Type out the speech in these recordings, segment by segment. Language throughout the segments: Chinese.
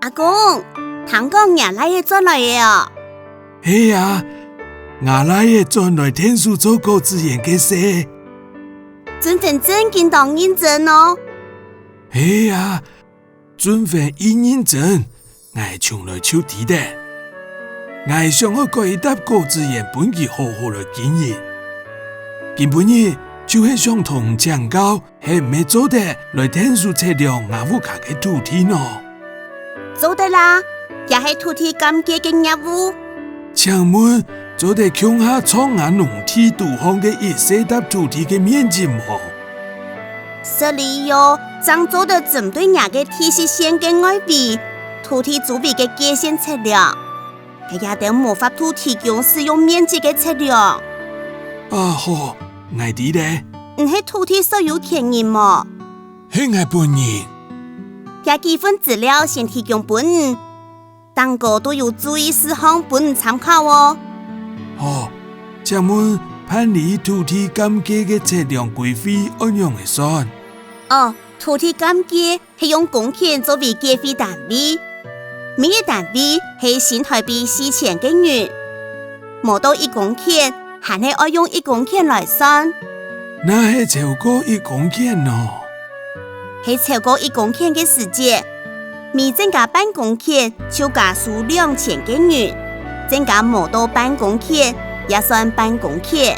阿公，堂讲伢来也转来的哦。嘿呀，伢来也转来天数做高子言嘅事。准份真见当认真哦。嘿呀，准份一认真，我从来手提的。我想要过一沓高子言本佢好好来经营。根本日就是想同江高系唔系做得来天数测量我屋卡嘅土地呢？做得啦，也系土地监管嘅业务。请问做得乡下创下农地土方嘅一些沓土地嘅面积么？这里有张做的针对伢嘅地势线嘅外围、土地周围嘅界线测量，佢也得无法度提供使用面积嘅测量。好，我知咧。唔系土地所有权人么？系我本人。这几份资料先提供本人，但个都有注意事项本人参考哦。好，请问办理土地监管嘅测量规费按样会算？土地监管系用公顷作为计费单位，每个单位系新台币4000嘅元，冇到1公顷，还系要用1公顷来算。那系超过1公顷咯。系超过1公顷嘅时节，每增加半公顷就加数2000嘅元，增加冇到半公顷也算半公顷。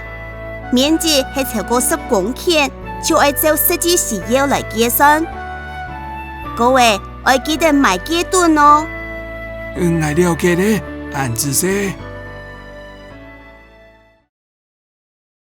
面积系超过10公顷，就要照实际需要来计算。各位要记得买几吨哦。我了解咧，按知识。